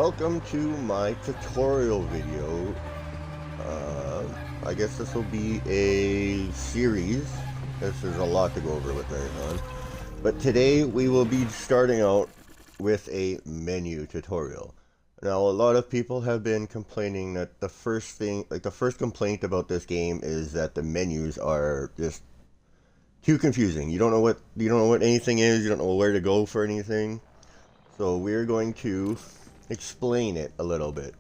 welcome to my tutorial video. I guess this will be a series. This is a lot to go over with Marathon. But today we will be starting out with a menu tutorial. Now, a lot of people have been complaining that the first complaint about this game is that the menus are just too confusing. You don't know what anything is, you don't know where to go for anything. So we're going to explain it a little bit.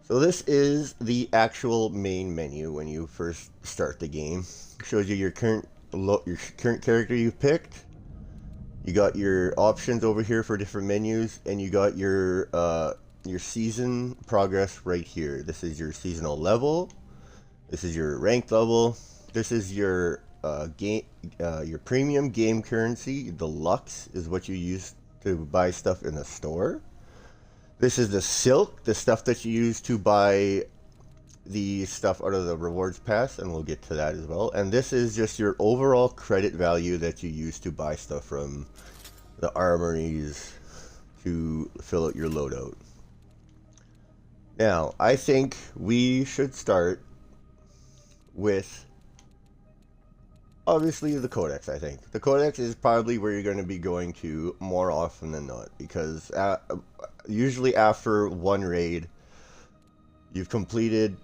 So this is the actual main menu when you first start the game. It shows you your current character you've picked. You got your options over here for different menus, and you got your season progress right here. This is your seasonal level. This is your ranked level. This is your your premium game currency. Deluxe is what you use to buy stuff in the store. This is the silk, the stuff that you use to buy the stuff out of the rewards pass, and we'll get to that as well. And this is just your overall credit value that you use to buy stuff from the armories to fill out your loadout. Now, I think we should start with obviously the codex. I think the codex is probably where you're going to be going to more often than not, because usually after one raid you've completed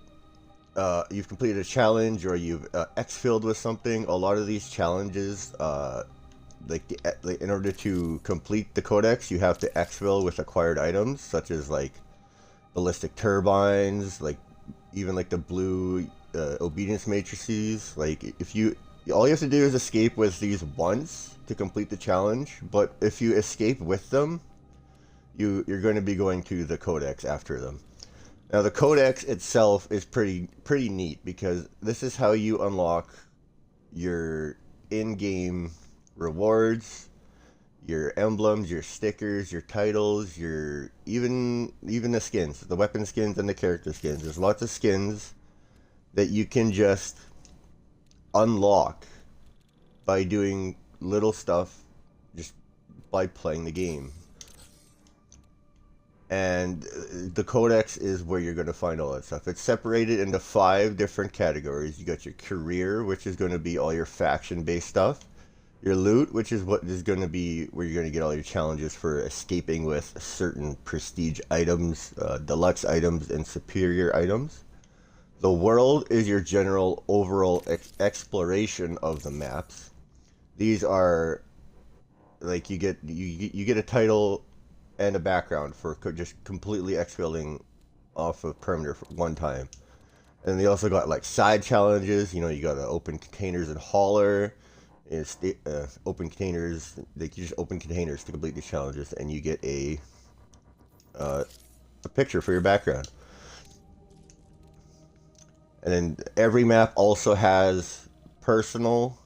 a challenge, or you've exfilled with something. A lot of these challenges, in order to complete the codex, you have to exfil with acquired items, such as like ballistic turbines, even the blue obedience matrices. All you have to do is escape with these once to complete the challenge, but if you escape with them, you're going to be going to the codex after them. Now, the codex itself is pretty neat, because this is how you unlock your in-game rewards, your emblems, your stickers, your titles, even the skins, the weapon skins and the character skins. There's lots of skins that you can just unlock by doing little stuff, just by playing the game. And the codex is where you're going to find all that stuff. It's separated into 5 different categories. You got your career, which is going to be all your faction-based stuff. Your loot, which is what is going to be where you're going to get all your challenges for escaping with certain prestige items, deluxe items, and superior items. The world is your general overall exploration of the maps. These are you get a title and a background for just completely exfilling off of perimeter for one time. And they also got side challenges. You got to open containers and hauler. Open containers. You just open containers to complete these challenges, and you get a picture for your background. And then every map also has personal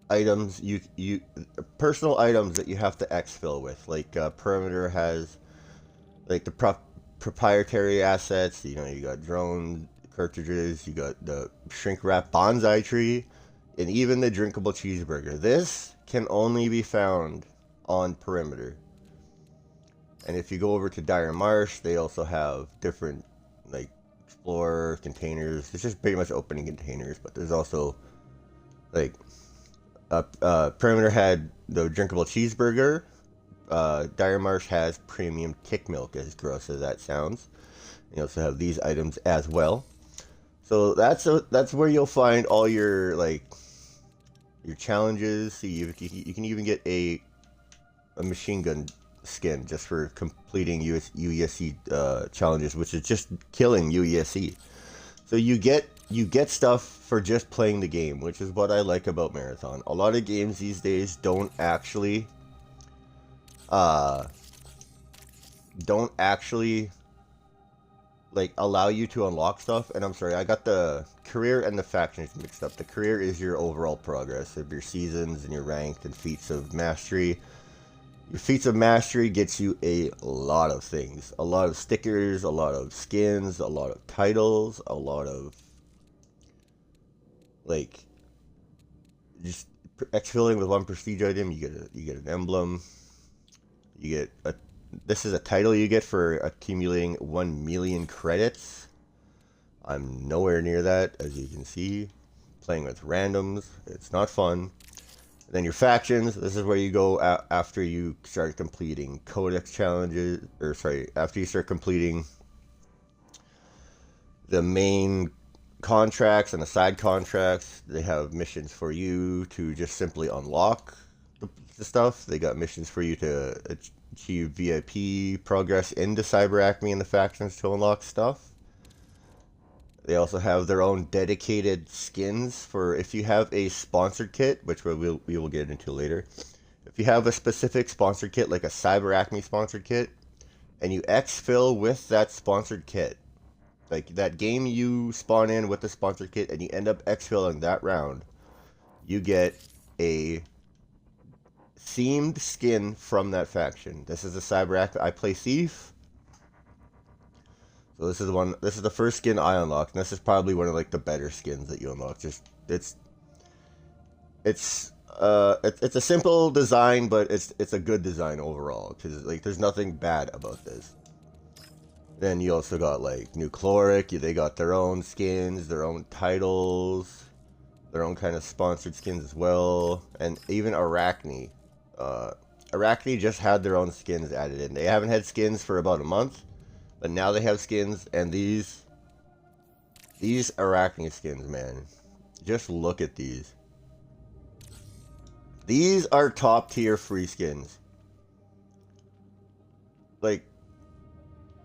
items personal items that you have to exfil with. Perimeter has the proprietary assets. You got drone cartridges, you got the shrink wrap bonsai tree, and even the drinkable cheeseburger. This can only be found on perimeter. And if you go over to Dire Marsh, they also have different explorer containers. It's just pretty much opening containers, but there's also perimeter had the drinkable cheeseburger. Dire Marsh has premium tick milk, as gross as that sounds. You also have these items as well. So that's where you'll find all your your challenges. See, you can even get a machine gun skin just for completing UESC challenges, which is just killing UESC. So you get stuff for just playing the game, which is what I like about Marathon. A lot of games these days don't actually allow you to unlock stuff. And I'm sorry, I got the career and the factions mixed up. The career is your overall progress of your seasons and your ranked and feats of mastery. Your feats of mastery gets you a lot of things. A lot of stickers, a lot of skins, a lot of titles, a lot of just exfilling with one prestige item. You get an emblem. You get this is a title you get for accumulating 1 million credits. I'm nowhere near that, as you can see. Playing with randoms, it's not fun. Then your factions, this is where you go after you start completing codex challenges, or sorry, after you start completing the main contracts and the side contracts. They have missions for you to just simply unlock the stuff. They got missions for you to achieve VIP progress into Cyber Acme and the factions to unlock stuff. They also have their own dedicated skins for if you have a sponsored kit, which we will get into later. If you have a specific sponsored kit, like a Cyber Acme sponsored kit, and you exfil with that sponsored kit, like that game you spawn in with the sponsored kit and you end up exfilling that round, you get a themed skin from that faction. This is a Cyber Acme. I play Thief. So this is the one. This is the first skin I unlocked, and this is probably one of like the better skins that you unlock. Just it's a simple design, but it's a good design overall. Because like there's nothing bad about this. Then you also got like Nucloric. They got their own skins, their own titles, their own kind of sponsored skins as well, and even Arachne. Arachne just had their own skins added in. They haven't had skins for about a month. But now they have skins, and these Arachne skins, man. Just look at these. These are top tier free skins. Like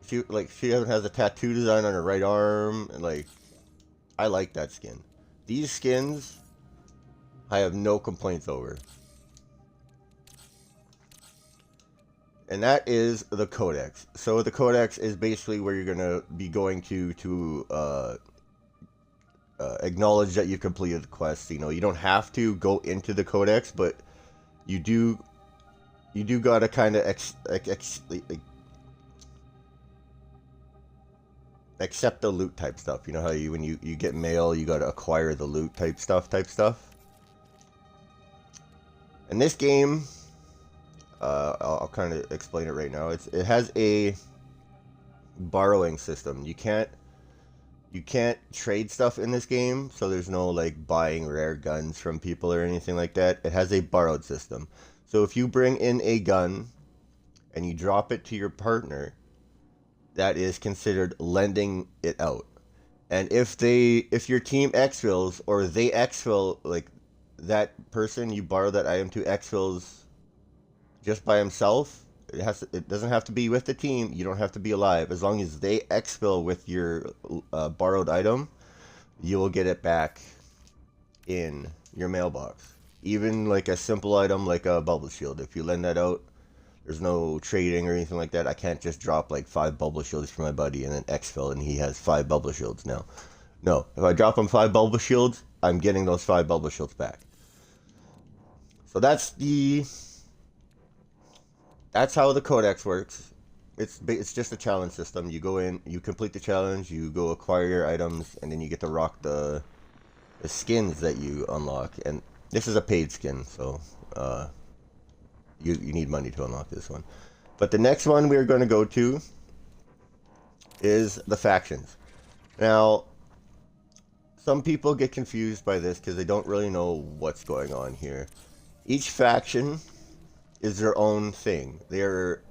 she even has a tattoo design on her right arm, and like I like that skin. These skins I have no complaints over. And that is the Codex. So the Codex is basically where you're going to be going to acknowledge that you completed the quest. You know, you don't have to go into the Codex, but you do got to kind of accept the loot type stuff. You know how when you get mail, you got to acquire the loot type stuff. And this game, I'll kind of explain it right now. It has a borrowing system. You can't trade stuff in this game, so there's no like buying rare guns from people or anything like that. It has a borrowed system. So if you bring in a gun and you drop it to your partner, that is considered lending it out. And if your team exfils or they exfil, like that person you borrow that item to exfils just by himself, it doesn't have to be with the team. You don't have to be alive. As long as they exfil with your borrowed item, you will get it back in your mailbox. Even like a simple item like a bubble shield. If you lend that out, there's no trading or anything like that. I can't just drop like 5 bubble shields for my buddy and then exfil and he has 5 bubble shields now. No, if I drop him 5 bubble shields, I'm getting those 5 bubble shields back. So that's how the Codex works. It's just a challenge system. You go in, you complete the challenge, you go acquire your items, and then you get to rock the skins that you unlock. And this is a paid skin, so you need money to unlock this one. But the next one we're going to go to is the factions. Now, some people get confused by this because they don't really know what's going on here. Each faction is their own thing. They're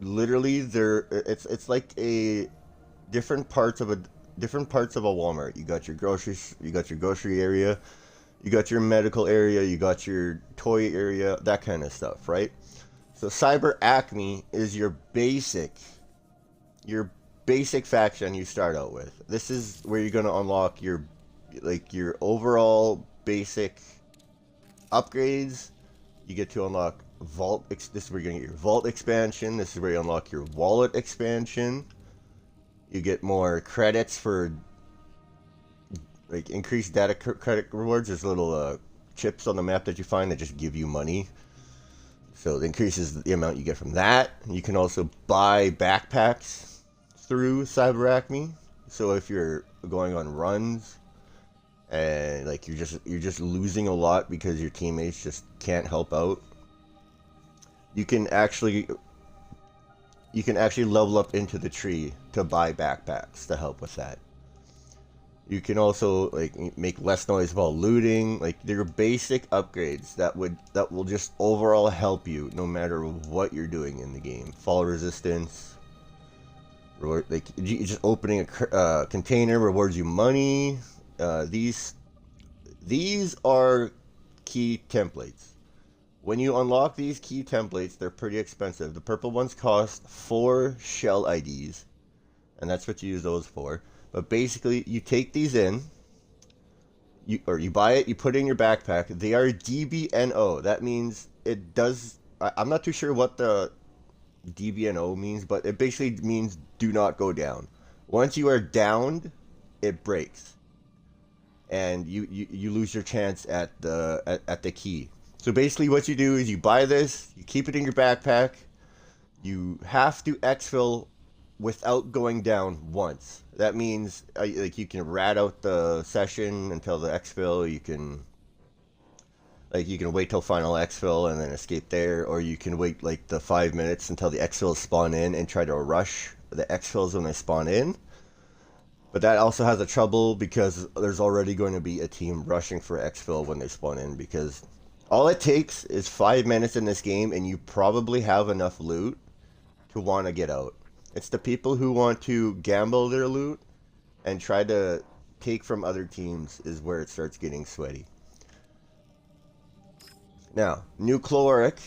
literally it's like a different parts of a Walmart. You got your groceries, you got your grocery area, you got your medical area, you got your toy area, that kind of stuff, right? So Cyber Acme is your basic faction you start out with. This is where you're gonna unlock your overall basic upgrades. You get to unlock Vault. This is where you're gonna get your Vault expansion. This is where you unlock your Wallet expansion. You get more credits for like increased data credit rewards. There's little chips on the map that you find that just give you money. So it increases the amount you get from that. You can also buy backpacks through Cyber Acme. So if you're going on runs and like you're just losing a lot because your teammates just can't help out, you can actually you can actually level up into the tree to buy backpacks to help with that. You can also like make less noise while looting. Like they're basic upgrades that will just overall help you no matter what you're doing in the game. Fall resistance, like just opening a container rewards you money. These are key templates. When you unlock these key templates, they're pretty expensive. The purple ones cost 4 shell IDs, and that's what you use those for. But basically, you take these in, you buy it, you put it in your backpack. They are DBNO. That means it does. I'm not too sure what the DBNO means, but it basically means do not go down. Once you are downed, it breaks, and you lose your chance at the key. So basically, what you do is you buy this, you keep it in your backpack. You have to exfil without going down once. That means like you can rat out the session until the exfil. You can wait till final exfil and then escape there, or you can wait like the 5 minutes until the exfils spawn in and try to rush the exfils when they spawn in. But that also has a trouble because there's already going to be a team rushing for exfil when they spawn in, because all it takes is 5 minutes in this game and you probably have enough loot to want to get out. It's the people who want to gamble their loot and try to take from other teams is where it starts getting sweaty. Now, New Caloric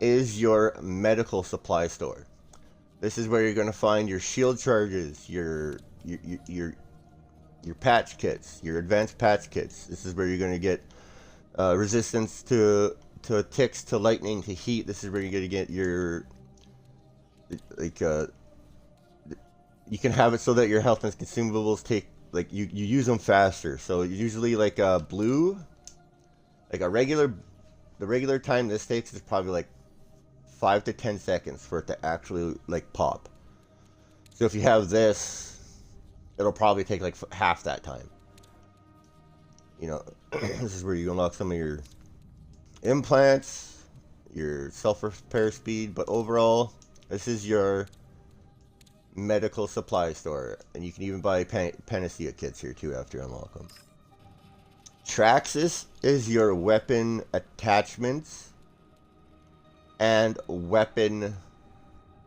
is your medical supply store. This is where you're going to find your shield charges, your patch kits, your advanced patch kits. This is where you're going to get resistance to ticks, to lightning, to heat. This is where you're going to get your you can have it so that your health and consumables take, like, you use them faster. So usually like blue, like the regular time this takes is probably like 5 to 10 seconds for it to actually like pop. So if you have this, it'll probably take like half that time. You know, this is where you unlock some of your implants, your self-repair speed, but overall, this is your medical supply store, and you can even buy panacea kits here too after you unlock them. Traxxas is your weapon attachments and weapon,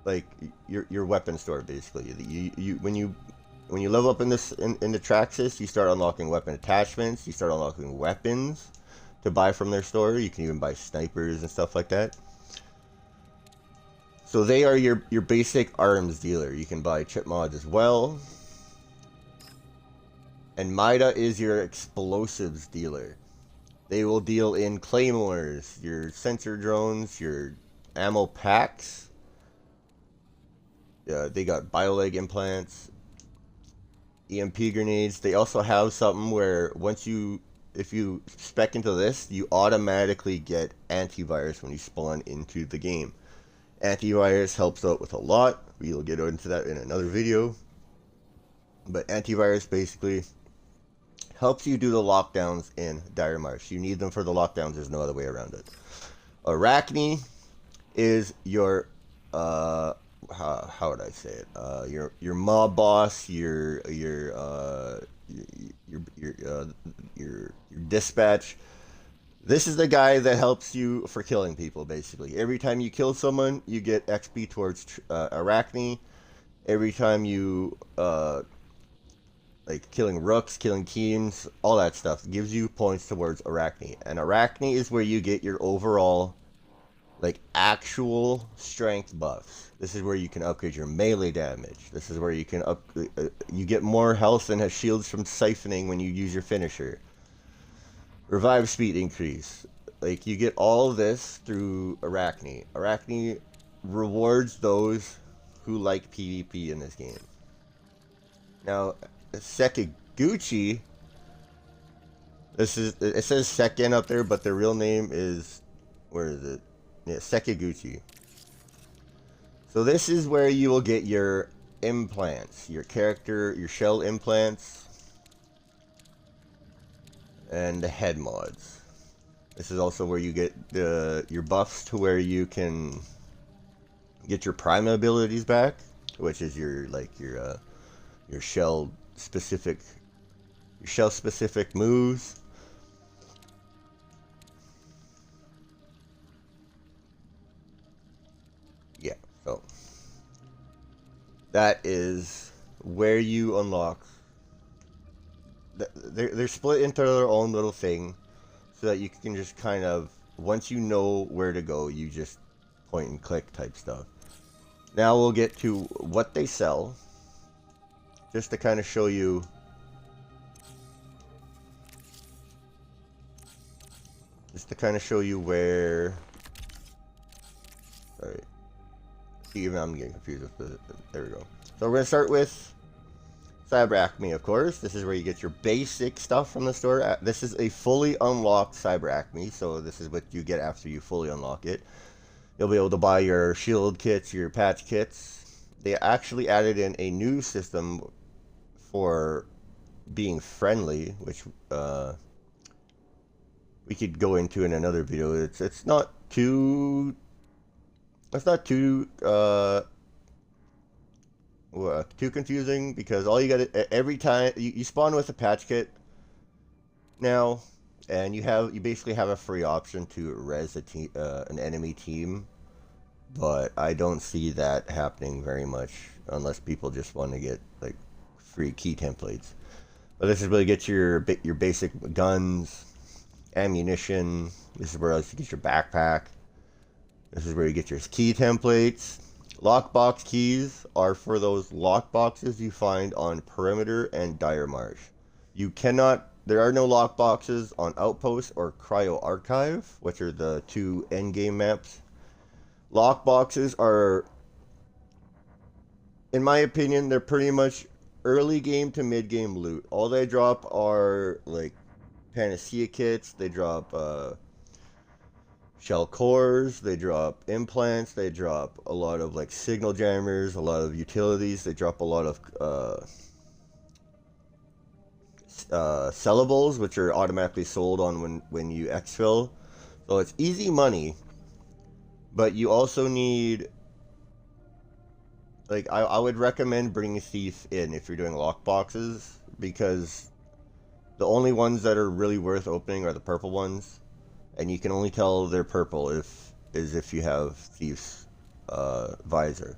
like your weapon store basically. When you level up in the Traxxas, you start unlocking weapon attachments, you start unlocking weapons to buy from their store. You can even buy snipers and stuff like that. So they are your basic arms dealer. You can buy chip mods as well. And Mida is your explosives dealer. They will deal in claymores, your sensor drones, your ammo packs. They got bioleg implants, EMP grenades. They also have something where if you spec into this, you automatically get antivirus when you spawn into the game. Antivirus helps out with a lot. We'll get into that in another video. But antivirus basically helps you do the lockdowns in Dire Marsh. You need them for the lockdowns. There's no other way around it. Arachne is your how would I say it? Your mob boss, your dispatch. This is the guy that helps you for killing people, basically. Every time you kill someone, you get XP towards Arachne. Every time you, like killing rooks, killing teams, all that stuff, gives you points towards Arachne. And Arachne is where you get your overall, like, actual strength buffs. This is where you can upgrade your melee damage. This is where you can you get more health and have shields from siphoning when you use your finisher. Revive speed increase. Like, you get all of this through Arachne. Arachne rewards those who like PvP in this game. Now, Sekiguchi, it says second up there, but their real name is, where is it? Yeah, Sekiguchi. So this is where you will get your implants, your shell implants, and the head mods. This is also where you get your buffs to where you can get your prime abilities back, which is your shell specific moves. Yeah, so that is where you unlock. They're split into their own little thing, so that you can just kind of, once you know where to go, you just point and click type stuff. Now we'll get to what they sell, just to kind of show you. Where. Alright. See, even I'm getting confused with the. There we go. So we're going to start with Cyber Acme, of course. This is where you get your basic stuff from the store. This is a fully unlocked Cyber Acme, so this is what you get after you fully unlock it. You'll be able to buy your shield kits, your patch kits. They actually added in a new system for being friendly, which we could go into in another video. It's not too confusing, because all you got every time you spawn with a patch kit now, and you basically have a free option to res an enemy team, but I don't see that happening very much unless people just want to get like free key templates. But this is where you get your basic guns, ammunition. This is where else you get your backpack. This is where you get your key templates. Lockbox keys are for those lockboxes you find on Perimeter and Dire Marsh. There are no lockboxes on Outpost or Cryo Archive, which are the two endgame maps. Lockboxes are, in my opinion, they're pretty much early game to mid game loot. All they drop are like Panacea kits, they drop shell cores, they drop implants, they drop a lot of like signal jammers, a lot of utilities, they drop a lot of sellables, which are automatically sold on when you exfil. So it's easy money, but you also need, like, I would recommend bringing Thief in if you're doing lockboxes, because the only ones that are really worth opening are the purple ones, and you can only tell they're purple if you have Thief's visor.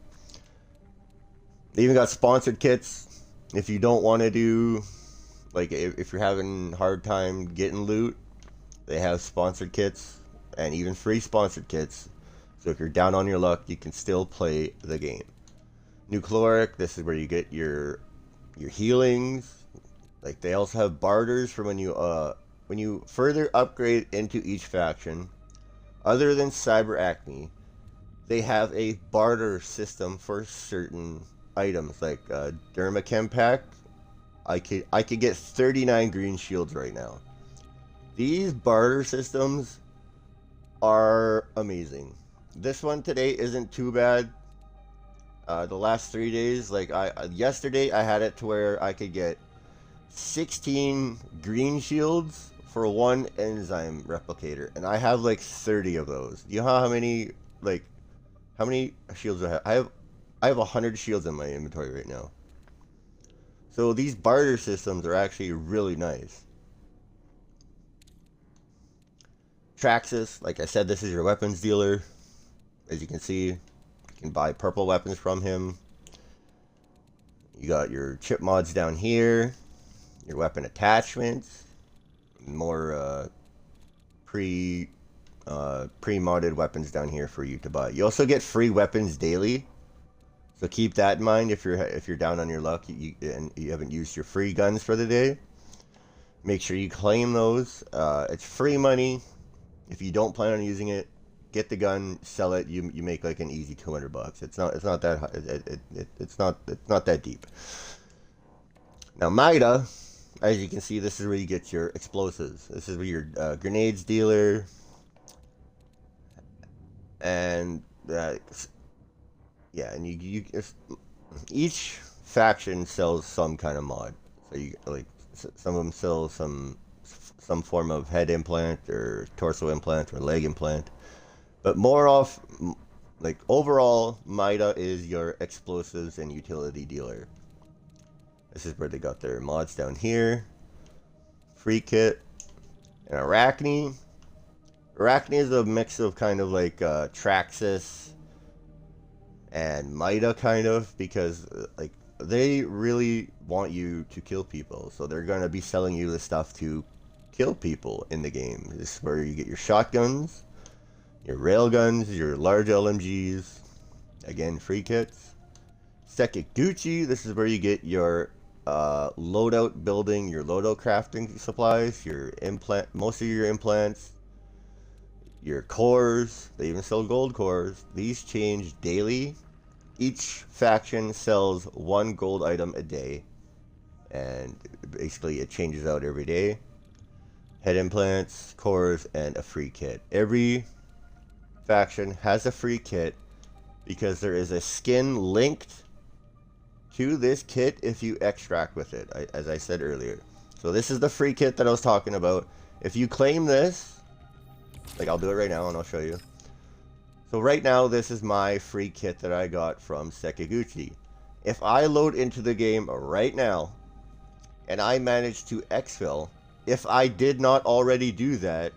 They even got sponsored kits if you don't want to do, like, if you're having a hard time getting loot, they have sponsored kits and even free sponsored kits. So if you're down on your luck, you can still play the game. Nuclearic, this is where you get your healings. Like, they also have barters for when you further upgrade into each faction. Other than Cyber Acme, they have a barter system for certain items, like Dermachem pack. I could get 39 green shields right now. These barter systems are amazing. This one today isn't too bad. The last 3 days, like yesterday, I had it to where I could get 16 green shields for one enzyme replicator, and I have like 30 of those. Do you know how many shields I have? I have 100 shields in my inventory right now. So these barter systems are actually really nice. Traxxas, like I said, this is your weapons dealer. As you can see, you can buy purple weapons from him. You got your chip mods down here, your weapon attachments, more pre-modded weapons down here for you to buy. You also get free weapons daily, so keep that in mind if you're down on your luck and you haven't used your free guns for the day. Make sure you claim those. It's free money. If you don't plan on using it, get the gun, sell it. You make like an easy $200. It's not that deep. Now Mida, as you can see, this is where you get your explosives. This is where your grenades dealer, and yeah, and you each faction sells some kind of mod. So you like some of them sell some form of head implant or torso implant or leg implant, but more like overall, Mida is your explosives and utility dealer. This is where they got their mods down here. Free kit and Arachne. Arachne is a mix of kind of like Traxxas and Mida kind of, because like they really want you to kill people, so they're gonna be selling you the stuff to kill people in the game. This is where you get your shotguns, your railguns, your large LMGs, again free kits. Sekiguchi, this is where you get your loadout building, your loadout crafting supplies, your most of your implants, your cores. They even sell gold cores. These change daily. Each faction sells 1 gold item a day, and basically it changes out every day. Head implants, cores, and a free kit. Every faction has a free kit because there is a skin linked to this kit if you extract with it, as I said earlier. So this is the free kit that I was talking about. If you claim this, like I'll do it right now and I'll show you. So right now, this is my free kit that I got from Sekiguchi. If I load into the game right now, and I manage to exfil, if I did not already do that,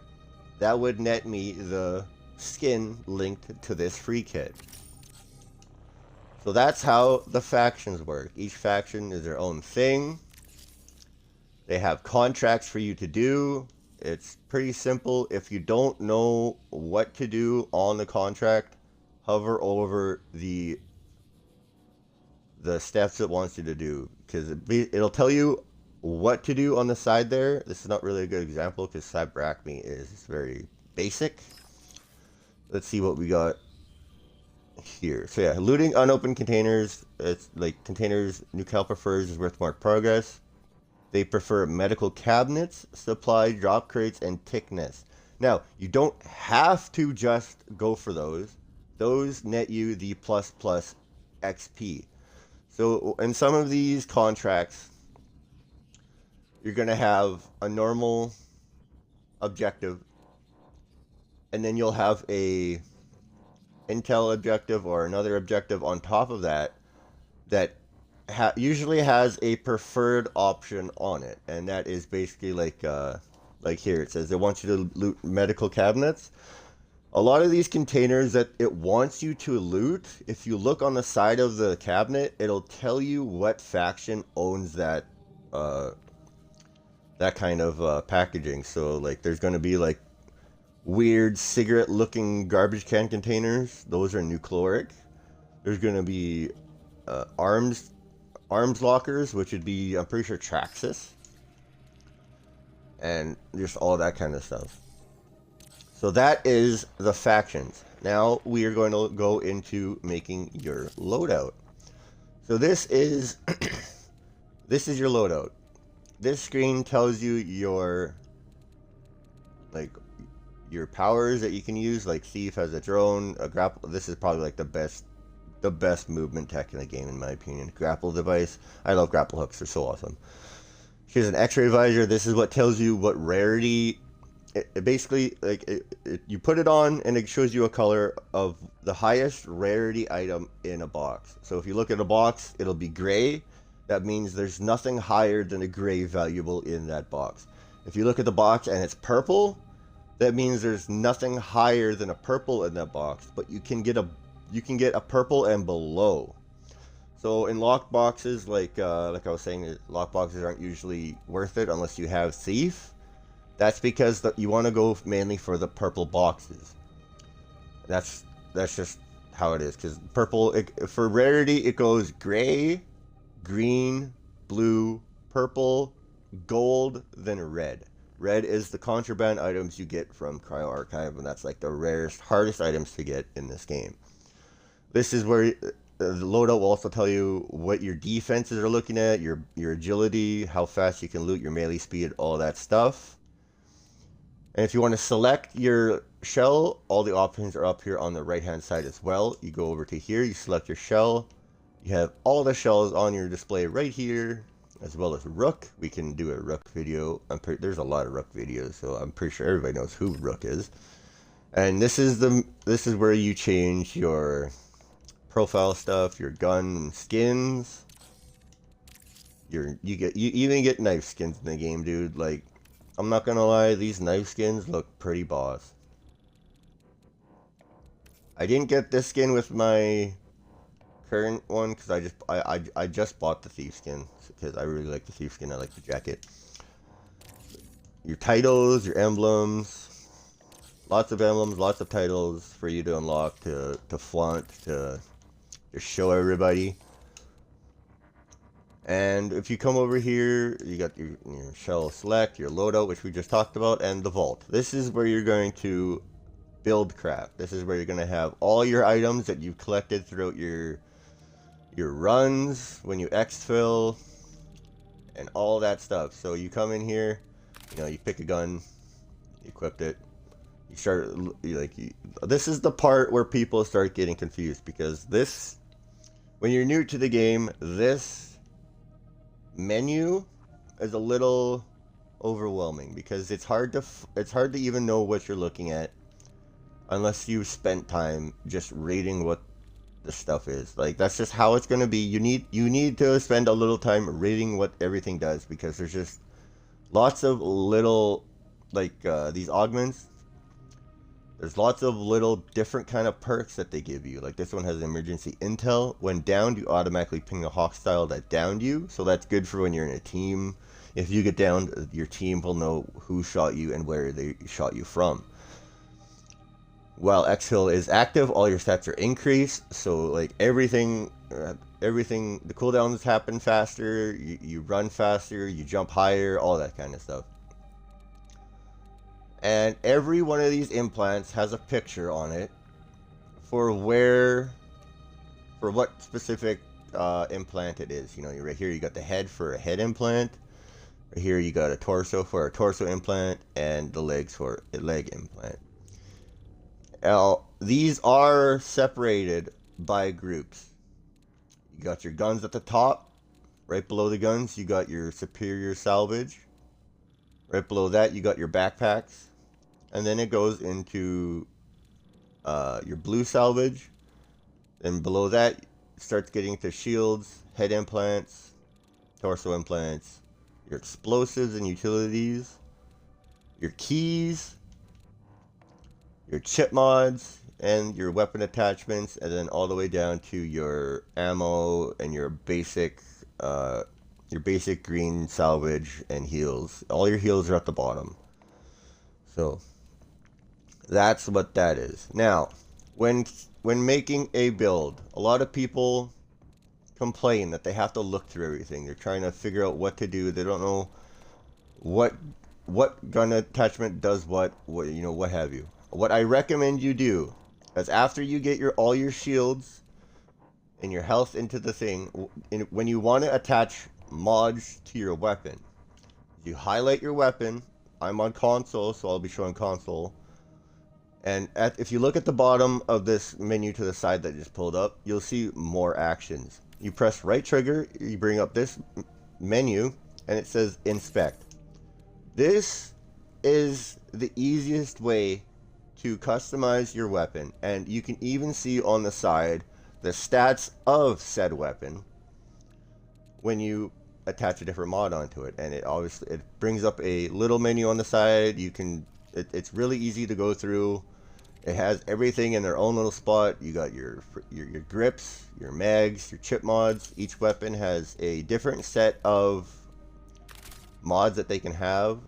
that would net me the skin linked to this free kit. So that's how the factions work. Each faction is their own thing. They have contracts for you to do. It's pretty simple. If you don't know what to do on the contract, hover over the steps it wants you to do, because it'll tell you what to do on the side there. This is not really a good example because Cyberacme is very basic. Let's see what we got here. So yeah, looting unopened containers. It's like containers Nucal prefers is worth more progress. They prefer medical cabinets, supply drop crates, and thickness. Now, you don't have to just go for those. Those net you the plus XP. So in some of these contracts, you're going to have a normal objective, and then you'll have a intel objective or another objective on top of that that usually has a preferred option on it, and that is basically like here it says it wants you to loot medical cabinets. A lot of these containers that it wants you to loot, if you look on the side of the cabinet, it'll tell you what faction owns that that kind of packaging. So like there's going to be like weird cigarette looking garbage can containers. Those are Nucloric. There's going to be arms lockers, which would be, I'm pretty sure, Traxxas, and just all that kind of stuff. So that is the factions. Now we are going to go into making your loadout. So this is this is your loadout. This screen tells you your powers that you can use. Like Thief has a drone, a grapple. This is probably like the best movement tech in the game, in my opinion. Grapple device. I love grapple hooks. They're so awesome. Here's an X-ray visor. This is what tells you what rarity. It basically, you put it on and it shows you a color of the highest rarity item in a box. So if you look at a box, it'll be gray. That means there's nothing higher than a gray valuable in that box. If you look at the box and it's purple, that means there's nothing higher than a purple in that box, but you can get a purple and below. So in locked boxes, like I was saying, locked boxes aren't usually worth it unless you have Thief. That's because you want to go mainly for the purple boxes. That's just how it is. Because purple, for rarity, it goes gray, green, blue, purple, gold, then red. Red is the contraband items you get from Cryo Archive, and that's like the rarest, hardest items to get in this game. This is where the loadout will also tell you what your defenses are looking at, your agility, how fast you can loot, your melee speed, all that stuff. And if you want to select your shell, all the options are up here on the right hand side as well. You go over to here, you select your shell. You have all the shells on your display right here, as well as Rook. We can do a Rook video. There's a lot of Rook videos, so I'm pretty sure everybody knows who Rook is. And this is where you change your profile stuff, your gun skins. You even get knife skins in the game, dude. Like, I'm not gonna lie, these knife skins look pretty boss. I didn't get this skin with my current one because I just bought the thief skin because I really like the thief skin. I like the jacket. Your titles, your emblems, lots of emblems, lots of titles for you to unlock, to flaunt, to show everybody. And if you come over here, you got your shell select, your loadout, which we just talked about, and the vault. This is where you're going to build craft. This is where you're going to have all your items that you've collected throughout your runs, when you exfil, and all that stuff. So you come in here, you pick a gun, you equip it, you start, this is the part where people start getting confused, because when you're new to the game, this menu is a little overwhelming, because it's hard to even know what you're looking at unless you've spent time just reading what the stuff is. Like, that's just how it's gonna be. You need to spend a little time reading what everything does, because there's just lots of little, these augments. There's lots of little different kind of perks that they give you. Like, this one has emergency intel. When downed, you automatically ping the hostile that downed you. So that's good for when you're in a team. If you get downed, your team will know who shot you and where they shot you from. While exfil is active, all your stats are increased. So, like, everything, the cooldowns happen faster. You run faster. You jump higher. All that kind of stuff. And every one of these implants has a picture on it for what specific implant it is. Right here you got the head for a head implant. Right here you got a torso for a torso implant, and the legs for a leg implant. Now, these are separated by groups. You got your guns at the top. Right below the guns, you got your superior salvage. Right below that, you got your backpacks. And then it goes into your blue salvage. Then below that, it starts getting to shields, head implants, torso implants, your explosives and utilities, your keys, your chip mods, and your weapon attachments, and then all the way down to your ammo and your basic green salvage and heals. All your heals are at the bottom. So that's what that is. Now, when making a build, a lot of people complain that they have to look through everything. They're trying to figure out what to do. They don't know what gun attachment does what have you. What I recommend you do is, after you get all your shields and your health into the thing, when you want to attach mods to your weapon, you highlight your weapon. I'm on console, so I'll be showing console. And if you look at the bottom of this menu to the side that just pulled up, you'll see more actions. You press right trigger, you bring up this menu, and it says inspect. This is the easiest way to customize your weapon, and you can even see on the side the stats of said weapon when you attach a different mod onto it. And it brings up a little menu on the side. It's really easy to go through. It has everything in their own little spot. You got your grips, your mags, your chip mods. Each weapon has a different set of mods that they can have.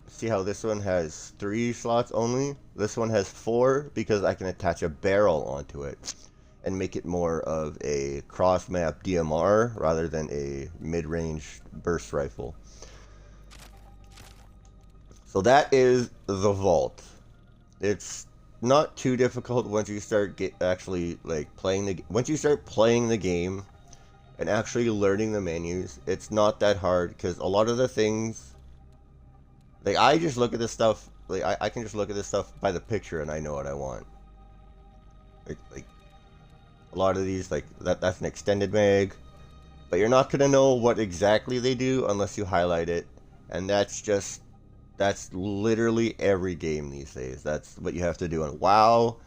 See how this one has 3 slots only? This one has 4 because I can attach a barrel onto it and make it more of a cross-map DMR rather than a mid-range burst rifle. So that is the vault. It's not too difficult once you start once you start playing the game and actually learning the menus. It's not that hard, because a lot of the things, I just look at this stuff, I can just look at this stuff by the picture and I know what I want. Like a lot of these, that's an extended mag, but you're not gonna know what exactly they do unless you highlight it, and that's just That's literally every game these days. That's what you have to do in WoW.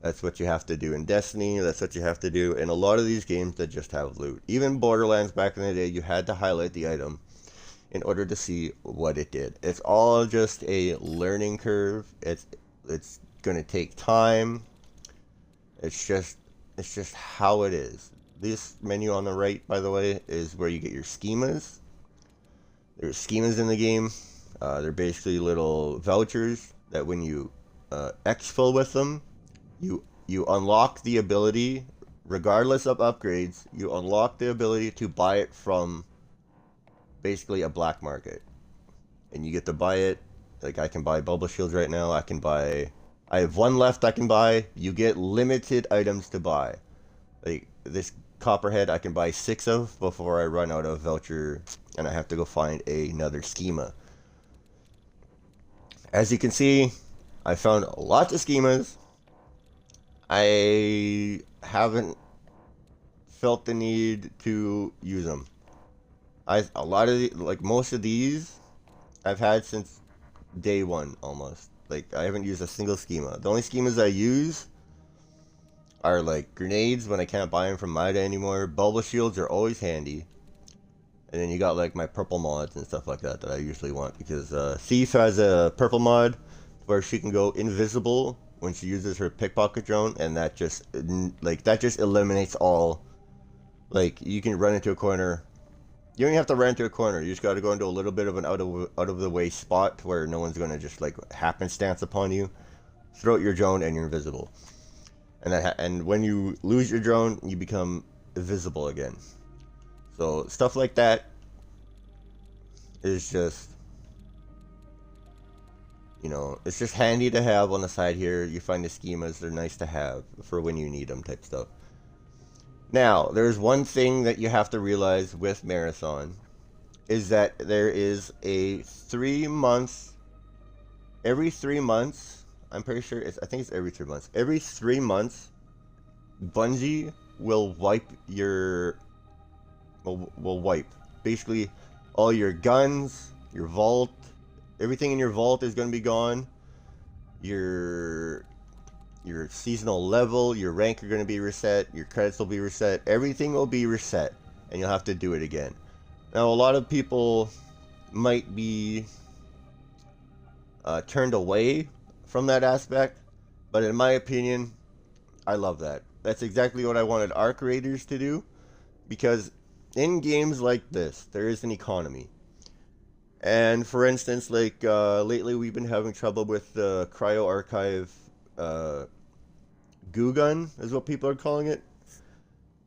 That's what you have to do in Destiny. That's what you have to do in a lot of these games that just have loot. Even Borderlands back in the day, you had to highlight the item in order to see what it did. It's all just a learning curve. It's gonna take time. It's just how it is. This menu on the right, by the way, is where you get your schemas. There's schemas in the game. They're basically little vouchers that when you exfil with them, you unlock the ability, regardless of upgrades, you unlock the ability to buy it from basically a black market. And you get to buy it. Like, I can buy bubble shields right now. I have one left I can buy. You get limited items to buy. Like, this copperhead I can buy 6 of before I run out of voucher and I have to go find another schema. As you can see, I found lots of schemas. I haven't felt the need to use them. Most of these I've had since day one almost. Like, I haven't used a single schema. The only schemas I use are like grenades when I can't buy them from Mida anymore. Bubble shields are always handy. And then you got like my purple mods and stuff like that I usually want, because Thief has a purple mod where she can go invisible when she uses her pickpocket drone, and that just eliminates all. Like, you can run into a corner. You don't even have to run into a corner. You just got to go into a little bit of an out of the way spot where no one's gonna just like happenstance upon you. Throw out your drone and you're invisible. And when you lose your drone, you become invisible again. So stuff like that is just, it's just handy to have on the side here. You find the schemas, they're nice to have for when you need them type stuff. Now, there's one thing that you have to realize with Marathon, is that there is a 3 month, every 3 months, I'm pretty sure I think it's every 3 months. Every 3 months, Bungie will wipe will wipe basically all your guns, your vault, everything in your vault is going to be gone. Your seasonal level, your rank are going to be reset, your credits will be reset, everything will be reset, and you'll have to do it again. Now, a lot of people might be turned away from that aspect, but in my opinion, I love that. That's exactly what I wanted our creators to do, because in games like this, there is an economy. And for instance, like lately we've been having trouble with the Cryo Archive goo gun, is what people are calling it.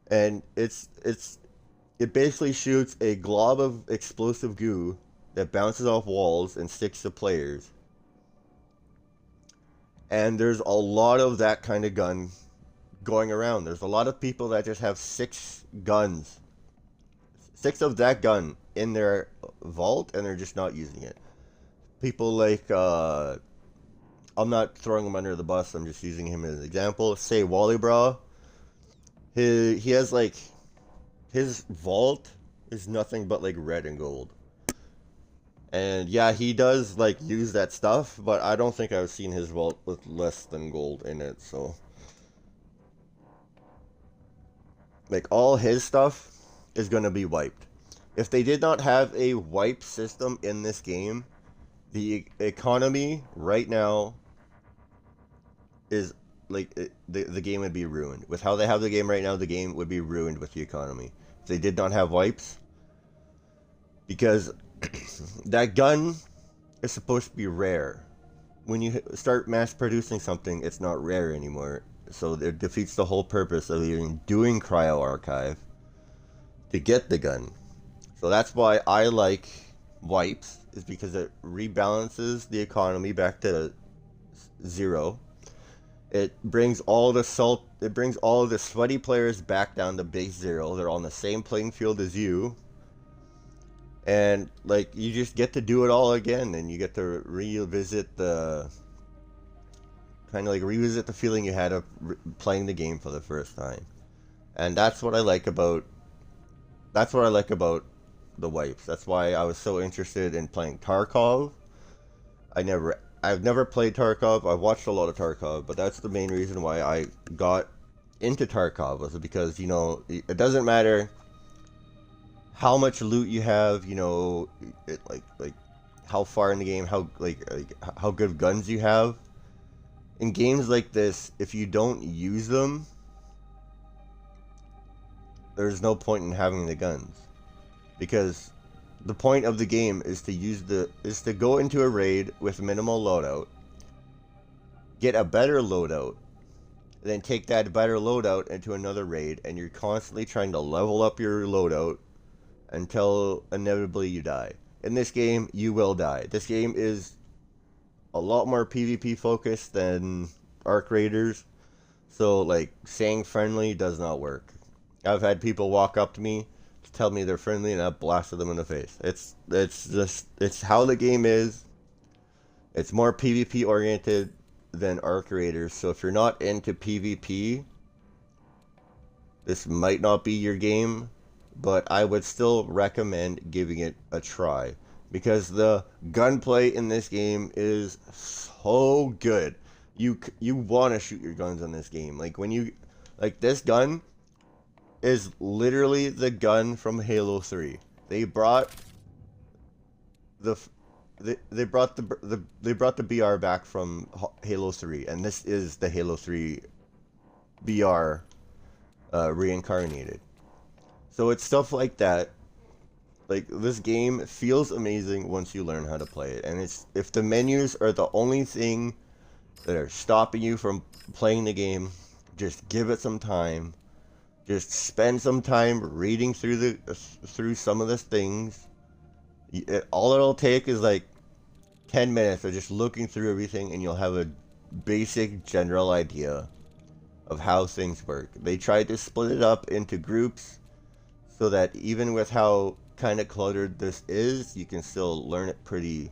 And it basically shoots a glob of explosive goo that bounces off walls and sticks to players. And there's a lot of that kind of gun going around. There's a lot of people that just have 6 guns. 6 of that gun in their vault, and they're just not using it. People like, I'm not throwing him under the bus, I'm just using him as an example. Say Wallybra. He has like, his vault is nothing but like red and gold. And yeah, he does like use that stuff, but I don't think I've seen his vault with less than gold in it, so. Like, all his stuff is going to be wiped. If they did not have a wipe system in this game, the economy right now is like, the game would be ruined. With how they have the game right now, the game would be ruined with the economy. If they did not have wipes, because that gun is supposed to be rare. When you start mass producing something, it's not rare anymore. So it defeats the whole purpose of even doing Cryo Archive to get the gun. So that's why I like wipes, is because it rebalances the economy back to 0. It brings all the sweaty players back down to base 0. They're on the same playing field as you. And like, you just get to do it all again, and you get to revisit the feeling you had of playing the game for the first time. And that's what I like about the wipes. That's why I was so interested in playing Tarkov, I've never played Tarkov. I've watched a lot of Tarkov, but that's the main reason why I got into Tarkov, was because, you know, it doesn't matter how much loot you have, you know, like how far in the game, how how good guns you have. In games like this, if you don't use them, there's no point in having the guns, because the point of the game is to go into a raid with minimal loadout, get a better loadout, then take that better loadout into another raid, and you're constantly trying to level up your loadout until inevitably you die. In this game, you will die. This game is a lot more PvP focused than Arc Raiders, so like saying friendly does not work. I've had people walk up to me to tell me they're friendly, and I've blasted them in the face. It's how the game is. It's more PvP oriented than Arc Raiders, so if you're not into PvP, this might not be your game, but I would still recommend giving it a try, because the gunplay in this game is so good. You want to shoot your guns on this game. Like this gun is literally the gun from Halo 3. They brought the BR back from Halo 3, and this is the Halo 3 BR reincarnated. So it's stuff like that. Like, this game feels amazing once you learn how to play it. And if the menus are the only thing that are stopping you from playing the game, just give it some time. Just spend some time reading through some of the things. All it'll take is like 10 minutes of just looking through everything, and you'll have a basic general idea of how things work. They tried to split it up into groups so that even with how kind of cluttered this is, you can still learn it pretty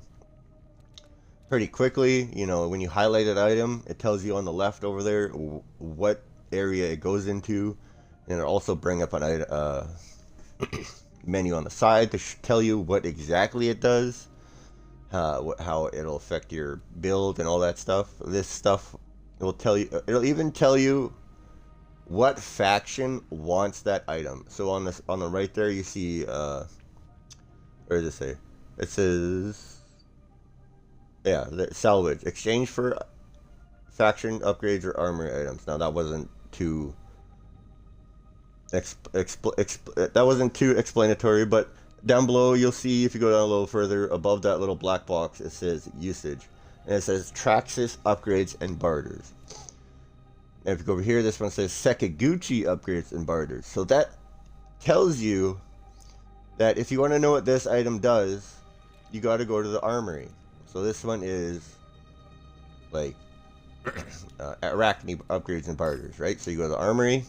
quickly. You know, when you highlight an item, it tells you on the left over there what area it goes into, and it'll also bring up an menu on the side to tell you what exactly it does, how it'll affect your build and all that stuff. This stuff will tell you. It'll even tell you what faction wants that item. So on the right there, you see, where does it say? It says, yeah, salvage, exchange for faction upgrades or armory items. Now that wasn't too that wasn't too explanatory, but down below you'll see, if you go down a little further, above that little black box, it says usage, and it says Traxxas upgrades and barters. And if you go over here, this one says Sekiguchi upgrades and barters. So that tells you that if you want to know what this item does, you got to go to the armory. So this one is like Arachne upgrades and barters, right? So you go to the armory,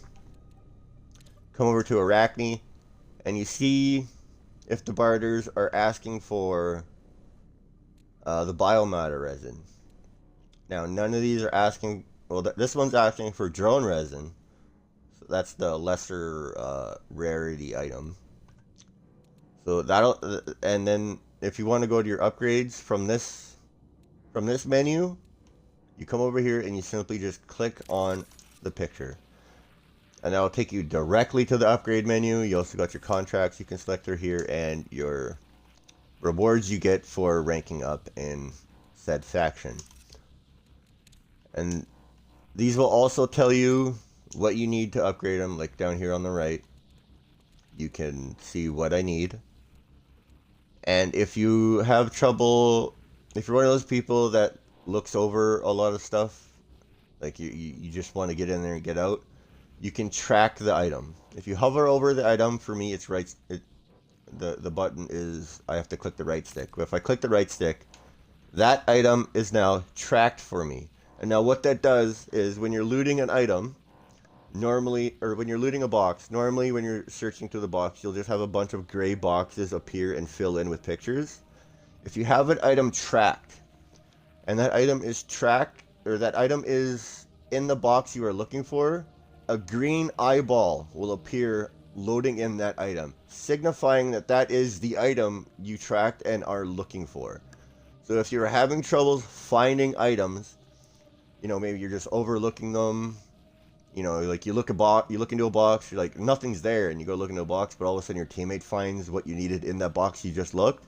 come over to Arachne, and you see if the barters are asking for the biomatter resin. Now, none of these are asking. Well, this one's asking for drone resin, so that's the lesser rarity item. So that'll, and then if you want to go to your upgrades from this menu, you come over here and you simply just click on the picture, and that'll take you directly to the upgrade menu. You also got your contracts you can select through here, and your rewards you get for ranking up in said faction. And these will also tell you what you need to upgrade them. Like down here on the right, you can see what I need. And if you have trouble, if you're one of those people that looks over a lot of stuff, like you just want to get in there and get out, you can track the item. If you hover over the item, for me it's right, the button is, I have to click the right stick. But if I click the right stick, that item is now tracked for me. And now what that does is, when you're looting an item, normally, or when you're looting a box, normally when you're searching through the box, you'll just have a bunch of gray boxes appear and fill in with pictures. If you have an item tracked, and that item is tracked, or that item is in the box you are looking for, a green eyeball will appear loading in that item, signifying that that is the item you tracked and are looking for. So if you're having troubles finding items, you know, maybe you're just overlooking them. You know, like you look into a box, you're like nothing's there, and you go look into a box, but all of a sudden your teammate finds what you needed in that box you just looked.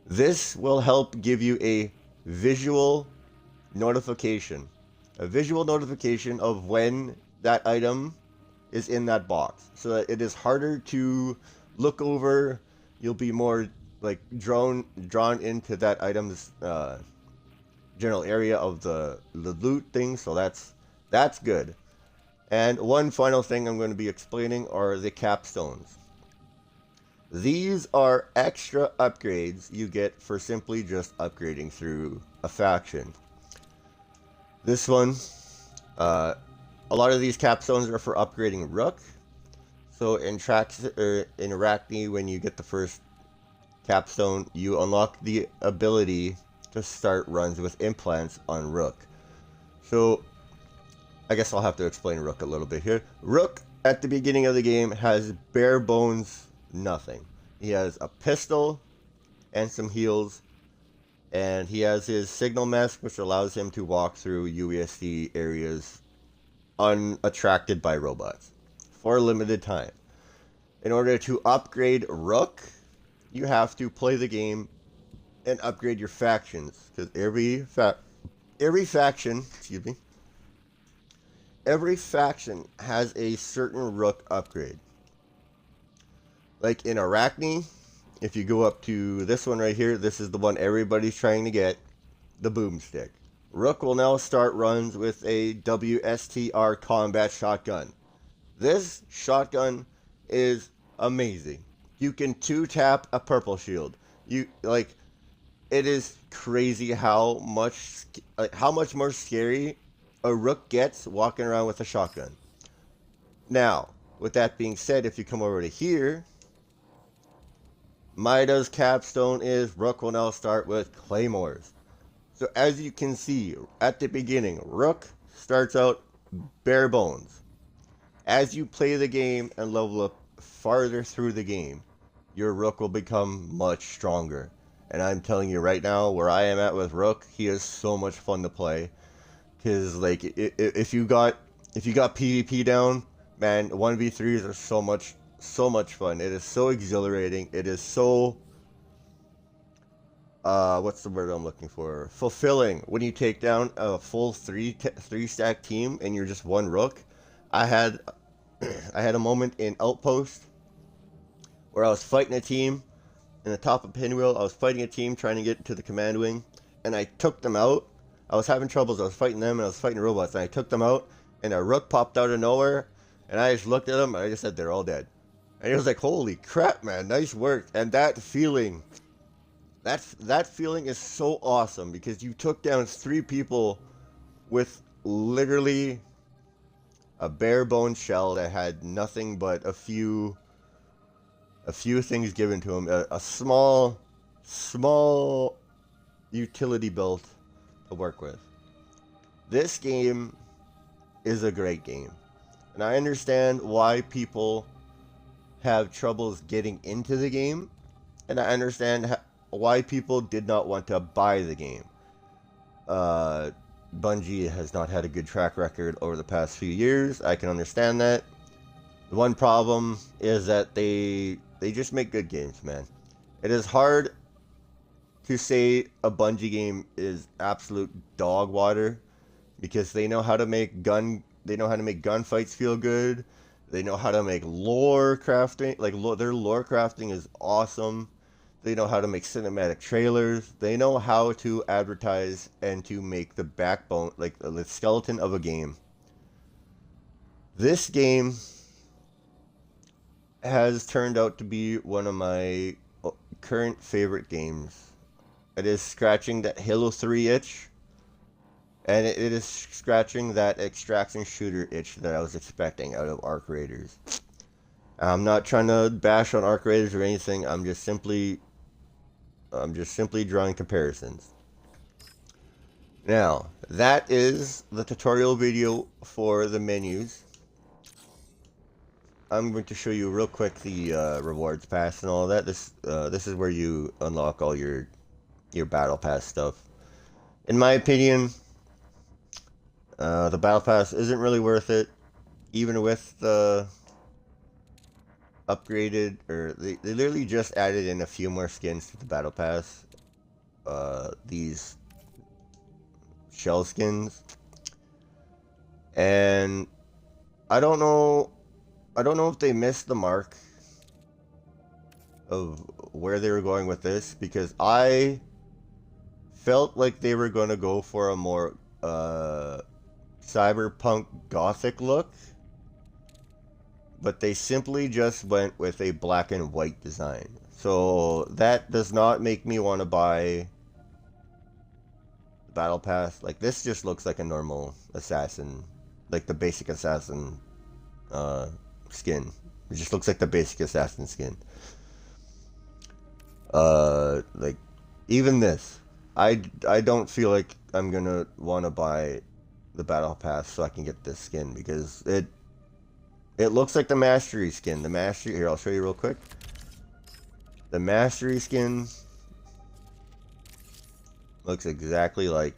This will help give you a visual notification, of when that item is in that box, so that it is harder to look over. You'll be more like drawn into that item's general area of the loot thing. So that's good. And one final thing I'm going to be explaining are the capstones. These are extra upgrades you get for simply just upgrading through a faction. This one, a lot of these capstones are for upgrading Rook. So in Arachne, when you get the first capstone, you unlock the ability to start runs with implants on Rook. So I guess I'll have to explain Rook a little bit here. Rook, at the beginning of the game, has bare bones nothing. He has a pistol and some heals, and he has his signal mask, which allows him to walk through UESD areas unattracted by robots for a limited time. In order to upgrade Rook, you have to play the game and upgrade your factions, because every faction has a certain Rook upgrade. Like in Arachne, if you go up to this one right here, this is the one everybody's trying to get, the boomstick. Rook will now start runs with a WSTR combat shotgun. This shotgun is amazing. You can 2-tap a purple shield. It is crazy how much more scary a Rook gets walking around with a shotgun. Now, with that being said, if you come over to here, Maida's capstone is Rook will now start with claymores. So as you can see, at the beginning, Rook starts out bare bones. As you play the game and level up farther through the game, your Rook will become much stronger. And I'm telling you right now, where I am at with Rook, he is so much fun to play. Cause like if you got PvP down, man, 1v3s are so much fun. It is so exhilarating. It is so what's the word I'm looking for? Fulfilling when you take down a full three stack team and you're just one Rook. I had a moment in Outpost where I was fighting a team in the top of Pinwheel. I was fighting a team trying to get to the command wing, and I took them out. I was having troubles. I was fighting them, and I was fighting robots, and I took them out, and a Rook popped out of nowhere, and I just looked at them, and I just said, they're all dead. And it was like, holy crap, man, nice work. And that feeling is so awesome, because you took down 3 people with literally a bare bone shell that had nothing but a few things given to him, a small utility belt to work with. This game is a great game, and I understand why people have troubles getting into the game, and I understand why people did not want to buy the game. Bungie has not had a good track record over the past few years. I can understand that. The one problem is that they just make good games, man. It is hard to say a Bungie game is absolute dog water, because they know how to make gunfights feel good. They know how to make lore crafting, their lore crafting is awesome. They know how to make cinematic trailers. They know how to advertise and to make the backbone, like the skeleton of a game. This game has turned out to be one of my current favorite games. It is scratching that Halo 3 itch, and it is scratching that extraction shooter itch that I was expecting out of Arc Raiders. I'm not trying to bash on Arc Raiders or anything. I'm just simply drawing comparisons. Now, that is the tutorial video for the menus. I'm going to show you real quick the rewards pass and all that. This is where you unlock all your your battle pass stuff. In my opinion, the battle pass isn't really worth it, even with the upgraded, or they literally just added in a few more skins to the battle pass. These shell skins, and I don't know if they missed the mark of where they were going with this, because I felt like they were going to go for a more cyberpunk gothic look, but they simply just went with a black and white design. So that does not make me want to buy the battle pass. Like, this just looks like a normal assassin, like the basic assassin skin. It just looks like the basic assassin skin. Like, even this, I don't feel like I'm gonna want to buy the battle pass so I can get this skin, because it looks like the mastery skin. The mastery, here, I'll show you real quick. The mastery skin looks exactly like,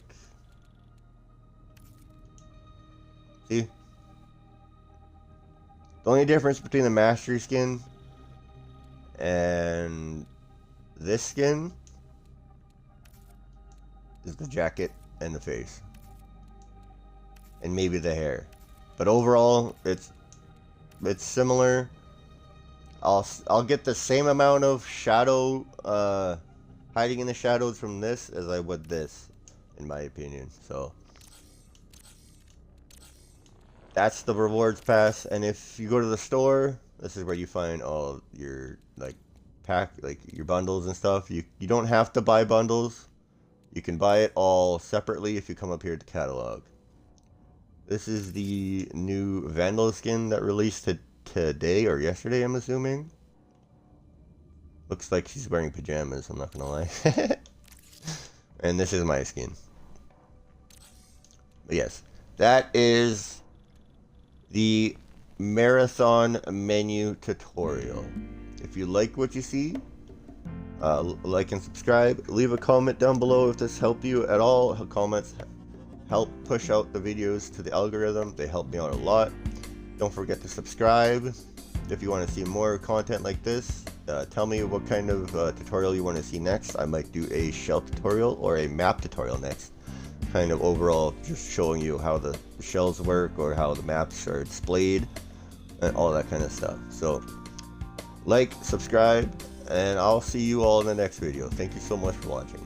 see? The only difference between the mastery skin and this skin is the jacket and the face, and maybe the hair. But overall, it's similar. I'll get the same amount of shadow hiding in the shadows from this as I would this, in my opinion. So that's the rewards pass. And if you go to the store, this is where you find all your your bundles and stuff. You don't have to buy bundles. You can buy it all separately if you come up here to catalog. This is the new Vandal skin that released today or yesterday, I'm assuming. Looks like she's wearing pajamas, I'm not gonna lie. And this is my skin. But yes, that is the marathon menu tutorial. If you like what you see, like and subscribe. Leave a comment down below if this helped you at all. Comments help push out the videos to the algorithm. They help me out a lot. Don't forget to subscribe if you want to see more content like this. Tell me what kind of tutorial you want to see next. I might do a shell tutorial or a map tutorial next. Kind of overall just showing you how the shells work or how the maps are displayed and all that kind of stuff. So like, subscribe, and I'll see you all in the next video. Thank you so much for watching.